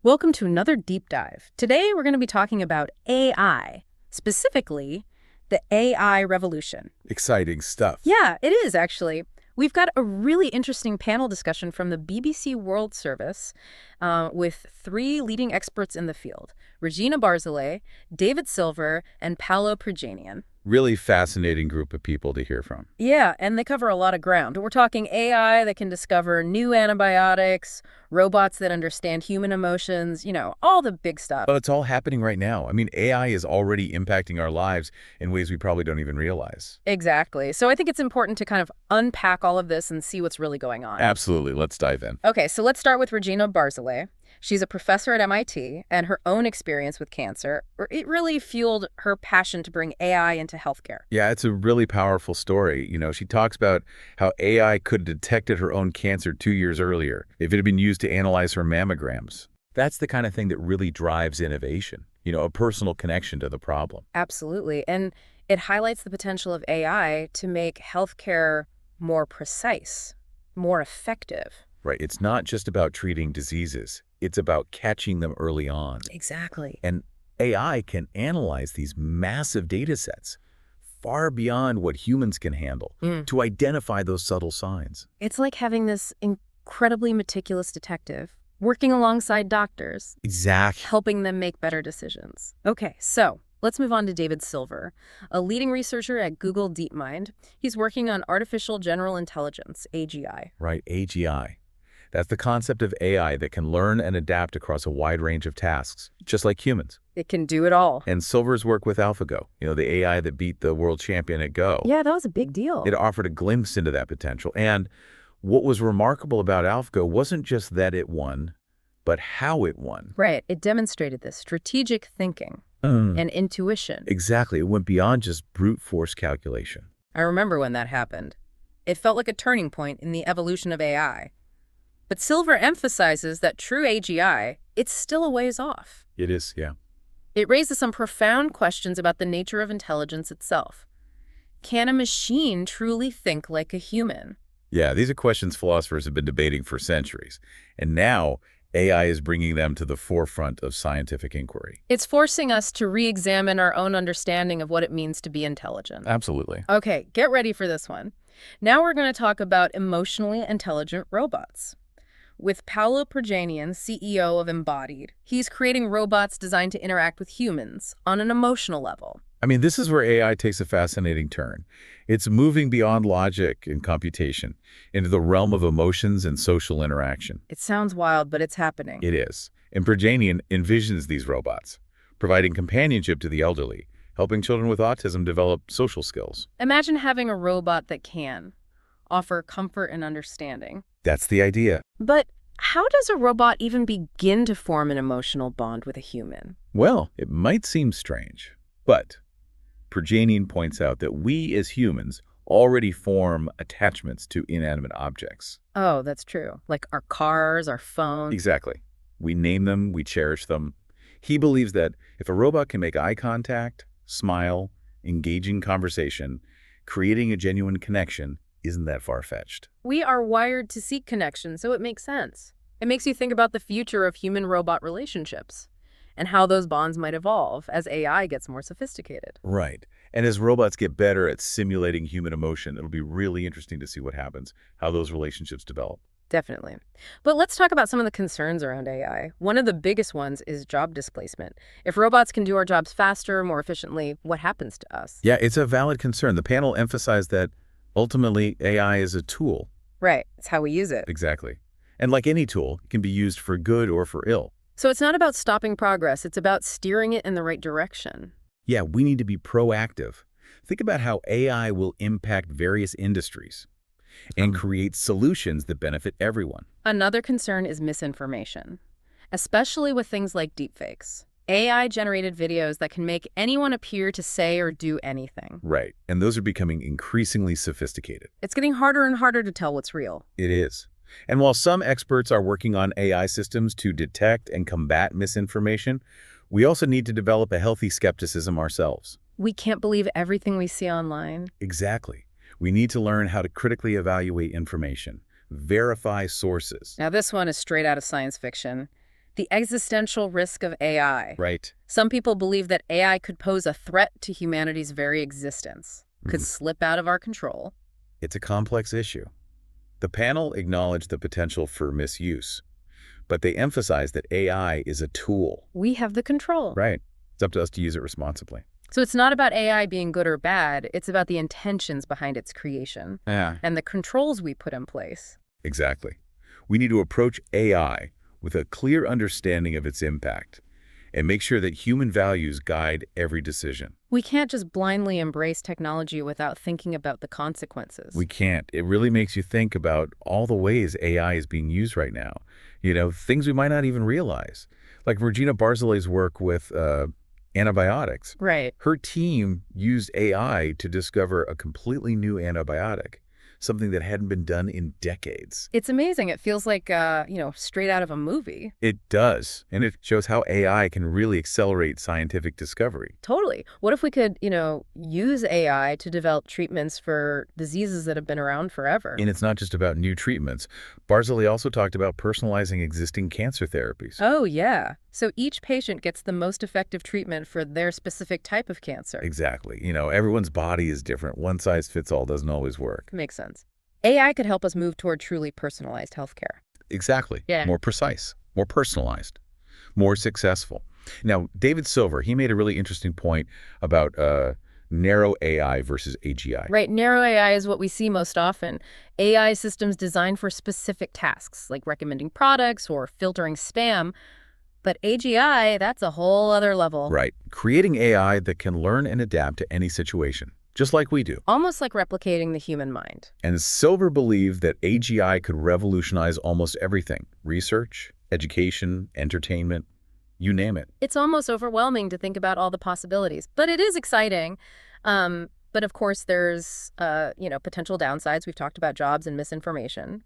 Welcome to another deep dive. Today we're going to be talking about AI, specifically the AI revolution. Exciting stuff. Yeah, it is actually. We've got a really interesting panel discussion from the BBC World Service with three leading experts in the field, Regina Barzilay, David Silver, and Paolo Perjanian. Really fascinating group of people to hear from. Yeah, and they cover a lot of ground. We're talking AI that can discover new antibiotics, robots that understand human emotions, all the big stuff. But it's all happening right now. I mean, AI is already impacting our lives in ways we probably don't even realize. Exactly. So I think it's important to kind of unpack all of this and see what's really going on. Absolutely. Let's dive in. Okay, so let's start with Regina Barzilay. She's a professor at MIT, and her own experience with cancer, it really fueled her passion to bring AI into healthcare. Yeah, it's a really powerful story. She talks about how AI could have detected her own cancer 2 years earlier if it had been used to analyze her mammograms. That's the kind of thing that really drives innovation, a personal connection to the problem. Absolutely. And it highlights the potential of AI to make healthcare more precise, more effective. Right. It's not just about treating diseases. It's about catching them early on. Exactly. And AI can analyze these massive data sets far beyond what humans can handle to identify those subtle signs. It's like having this incredibly meticulous detective working alongside doctors, Exactly. helping them make better decisions. Okay, so let's move on to David Silver, a leading researcher at Google DeepMind. He's working on artificial general intelligence, AGI. Right, AGI. That's the concept of AI that can learn and adapt across a wide range of tasks, just like humans. It can do it all. And Silver's work with AlphaGo, the AI that beat the world champion at Go. Yeah, that was a big deal. It offered a glimpse into that potential. And what was remarkable about AlphaGo wasn't just that it won, but how it won. Right. It demonstrated this strategic thinking and intuition. Exactly. It went beyond just brute force calculation. I remember when that happened. It felt like a turning point in the evolution of AI. But Silver emphasizes that true AGI, it's still a ways off. It is, yeah. It raises some profound questions about the nature of intelligence itself. Can a machine truly think like a human? Yeah, these are questions philosophers have been debating for centuries. And now AI is bringing them to the forefront of scientific inquiry. It's forcing us to re-examine our own understanding of what it means to be intelligent. Absolutely. Okay, get ready for this one. Now we're going to talk about emotionally intelligent robots. With Paolo Perjanian, CEO of Embodied, he's creating robots designed to interact with humans on an emotional level. I mean, this is where AI takes a fascinating turn. It's moving beyond logic and computation into the realm of emotions and social interaction. It sounds wild, but it's happening. It is. And Perjanian envisions these robots, providing companionship to the elderly, helping children with autism develop social skills. Imagine having a robot that can offer comfort and understanding. That's the idea. But how does a robot even begin to form an emotional bond with a human? Well, it might seem strange, but Perjanian points out that we as humans already form attachments to inanimate objects. Oh, that's true. Like our cars, our phones. Exactly. We name them, we cherish them. He believes that if a robot can make eye contact, smile, engage in conversation, creating a genuine connection isn't that far-fetched. We are wired to seek connection, so it makes sense. It makes you think about the future of human-robot relationships and how those bonds might evolve as AI gets more sophisticated. Right. And as robots get better at simulating human emotion, it'll be really interesting to see what happens, how those relationships develop. Definitely. But let's talk about some of the concerns around AI. One of the biggest ones is job displacement. If robots can do our jobs faster, more efficiently, what happens to us? Yeah, it's a valid concern. The panel emphasized that ultimately, AI is a tool. Right. It's how we use it. Exactly. And like any tool, it can be used for good or for ill. So it's not about stopping progress. It's about steering it in the right direction. Yeah, we need to be proactive. Think about how AI will impact various industries and create solutions that benefit everyone. Another concern is misinformation, especially with things like deepfakes. AI-generated videos that can make anyone appear to say or do anything. Right. And those are becoming increasingly sophisticated. It's getting harder and harder to tell what's real. It is. And while some experts are working on AI systems to detect and combat misinformation, we also need to develop a healthy skepticism ourselves. We can't believe everything we see online. Exactly. We need to learn how to critically evaluate information, verify sources. Now, this one is straight out of science fiction. The existential risk of AI. Right. Some people believe that AI could pose a threat to humanity's very existence, could Mhm. slip out of our control. It's a complex issue. The panel acknowledged the potential for misuse, but they emphasized that AI is a tool. We have the control. Right. It's up to us to use it responsibly. So it's not about AI being good or bad, it's about the intentions behind its creation Yeah. and the controls we put in place. Exactly. We need to approach AI with a clear understanding of its impact and make sure that human values guide every decision. We can't just blindly embrace technology without thinking about the consequences. We can't. It really makes you think about all the ways AI is being used right now. Things we might not even realize. Like Regina Barzolet's work with antibiotics. Right. Her team used AI to discover a completely new antibiotic, something that hadn't been done in decades. It's amazing. It feels like, straight out of a movie. It does, and it shows how AI can really accelerate scientific discovery. Totally. What if we could, use AI to develop treatments for diseases that have been around forever? And it's not just about new treatments. Barzolet also talked about personalizing existing cancer therapies. Oh, yeah. So each patient gets the most effective treatment for their specific type of cancer. Exactly. Everyone's body is different. One size fits all doesn't always work. Makes sense. AI could help us move toward truly personalized healthcare. Exactly. Yeah. More precise, more personalized, more successful. Now, David Silver, he made a really interesting point about narrow AI versus AGI. Right. Narrow AI is what we see most often. AI systems designed for specific tasks, like recommending products or filtering spam. But AGI, that's a whole other level. Right. Creating AI that can learn and adapt to any situation, just like we do. Almost like replicating the human mind. And Silver believed that AGI could revolutionize almost everything: research, education, entertainment, you name it. It's almost overwhelming to think about all the possibilities, but it is exciting. But of course, there's, potential downsides. We've talked about jobs and misinformation.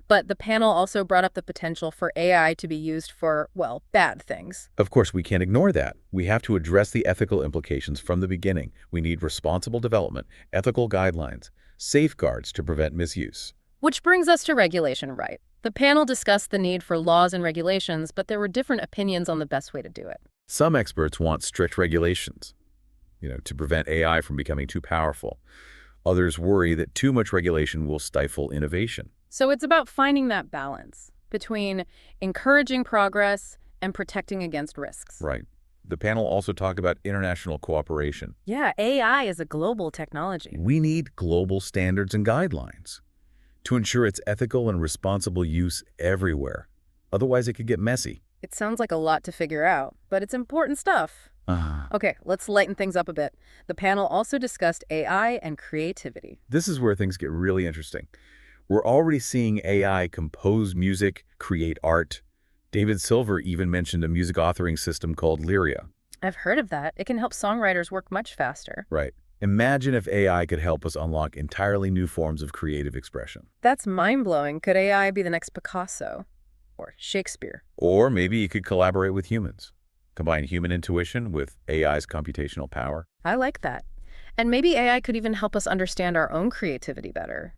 But the panel also brought up the potential for AI to be used for, well, bad things. Of course, we can't ignore that. We have to address the ethical implications from the beginning. We need responsible development, ethical guidelines, safeguards to prevent misuse. Which brings us to regulation, right? The panel discussed the need for laws and regulations, but there were different opinions on the best way to do it. Some experts want strict regulations, to prevent AI from becoming too powerful. Others worry that too much regulation will stifle innovation. So it's about finding that balance between encouraging progress and protecting against risks. Right. The panel also talked about international cooperation. Yeah, AI is a global technology. We need global standards and guidelines to ensure its ethical and responsible use everywhere. Otherwise, it could get messy. It sounds like a lot to figure out, but it's important stuff. Okay, let's lighten things up a bit. The panel also discussed AI and creativity. This is where things get really interesting. We're already seeing AI compose music, create art. David Silver even mentioned a music authoring system called Lyria. I've heard of that. It can help songwriters work much faster. Right. Imagine if AI could help us unlock entirely new forms of creative expression. That's mind-blowing. Could AI be the next Picasso or Shakespeare? Or maybe it could collaborate with humans. Combine human intuition with AI's computational power. I like that. And maybe AI could even help us understand our own creativity better,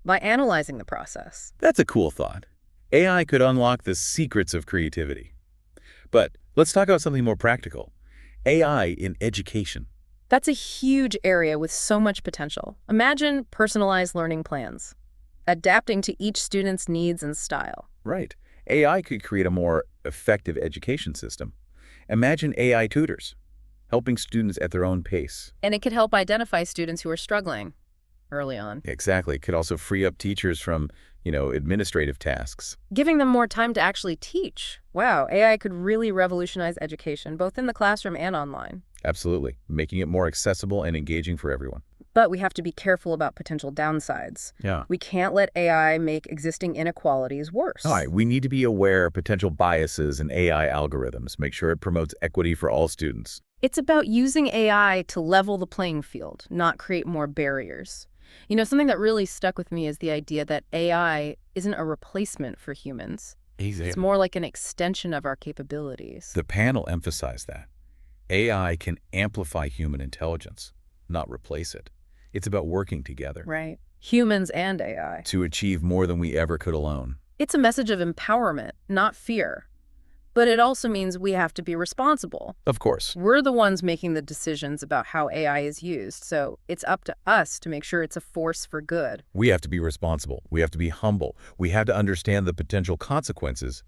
by analyzing the process. That's a cool thought. AI could unlock the secrets of creativity. But let's talk about something more practical. AI in education. That's a huge area with so much potential. Imagine personalized learning plans, adapting to each student's needs and style. Right. AI could create a more effective education system. Imagine AI tutors, helping students at their own pace. And it could help identify students who are struggling early on. Exactly. It could also free up teachers from, administrative tasks. Giving them more time to actually teach. Wow, AI could really revolutionize education, both in the classroom and online. Absolutely. Making it more accessible and engaging for everyone. But we have to be careful about potential downsides. Yeah. We can't let AI make existing inequalities worse. All right. We need to be aware of potential biases in AI algorithms. Make sure it promotes equity for all students. It's about using AI to level the playing field, not create more barriers. Something that really stuck with me is the idea that AI isn't a replacement for humans. It's more like an extension of our capabilities. The panel emphasized that. AI can amplify human intelligence, not replace it. It's about working together. Right. Humans and AI. To achieve more than we ever could alone. It's a message of empowerment, not fear. But it also means we have to be responsible. Of course. We're the ones making the decisions about how AI is used, so it's up to us to make sure it's a force for good. We have to be responsible. We have to be humble. We have to understand the potential consequences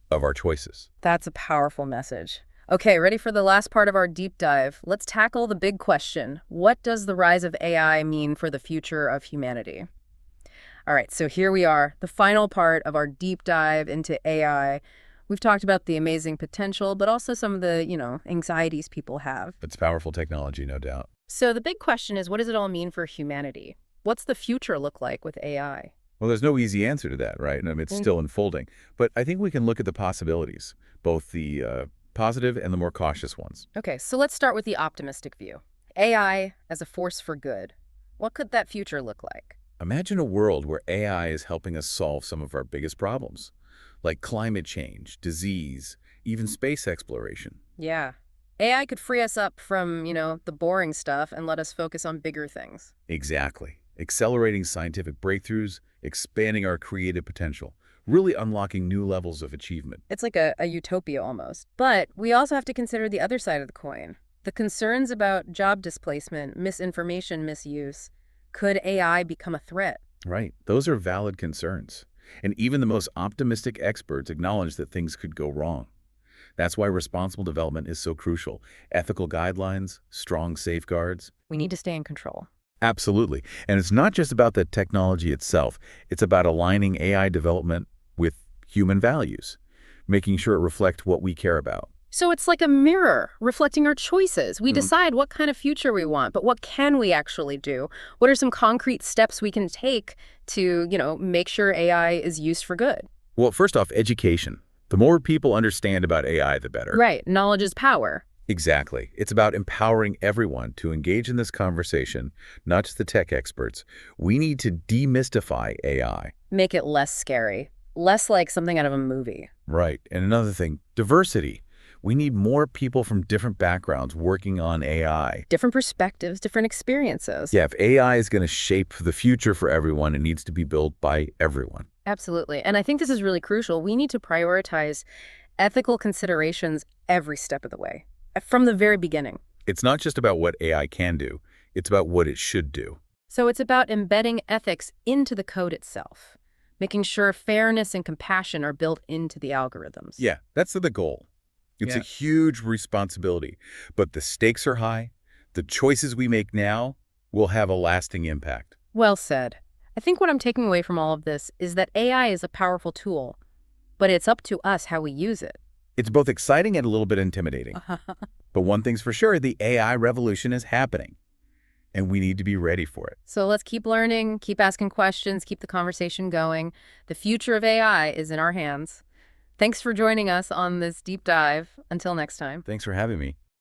of our choices. That's a powerful message. Okay, ready for the last part of our deep dive? Let's tackle the big question. What does the rise of AI mean for the future of humanity? All right, so here we are, the final part of our deep dive into AI. We've talked about the amazing potential, but also some of the, anxieties people have. It's powerful technology, no doubt. So the big question is, what does it all mean for humanity? What's the future look like with AI? Well, there's no easy answer to that, right? I mean, it's still unfolding. But I think we can look at the possibilities, both the positive and the more cautious ones. Okay, so let's start with the optimistic view. AI as a force for good. What could that future look like? Imagine a world where AI is helping us solve some of our biggest problems, like climate change, disease, even space exploration. Yeah. AI could free us up from, the boring stuff and let us focus on bigger things. Exactly. Accelerating scientific breakthroughs, expanding our creative potential, really unlocking new levels of achievement. It's like a utopia almost. But we also have to consider the other side of the coin. The concerns about job displacement, misinformation misuse. Could AI become a threat? Right. Those are valid concerns. And even the most optimistic experts acknowledge that things could go wrong. That's why responsible development is so crucial. Ethical guidelines, strong safeguards. We need to stay in control. Absolutely. And it's not just about the technology itself. It's about aligning AI development with human values, making sure it reflects what we care about. So it's like a mirror reflecting our choices. We decide what kind of future we want, but what can we actually do? What are some concrete steps we can take to, make sure AI is used for good? Well, first off, education. The more people understand about AI, the better. Right. Knowledge is power. Exactly. It's about empowering everyone to engage in this conversation, not just the tech experts. We need to demystify AI. Make it less scary, less like something out of a movie. Right. And another thing, diversity. We need more people from different backgrounds working on AI. Different perspectives, different experiences. Yeah, if AI is going to shape the future for everyone, it needs to be built by everyone. Absolutely. And I think this is really crucial. We need to prioritize ethical considerations every step of the way, from the very beginning. It's not just about what AI can do, it's about what it should do. So it's about embedding ethics into the code itself, making sure fairness and compassion are built into the algorithms. Yeah, that's the goal. It's a huge responsibility, but the stakes are high. The choices we make now will have a lasting impact. Well said. I think what I'm taking away from all of this is that AI is a powerful tool, but it's up to us how we use it. It's both exciting and a little bit intimidating. But one thing's for sure, the AI revolution is happening, and we need to be ready for it. So let's keep learning, keep asking questions, keep the conversation going. The future of AI is in our hands. Thanks for joining us on this deep dive. Until next time. Thanks for having me.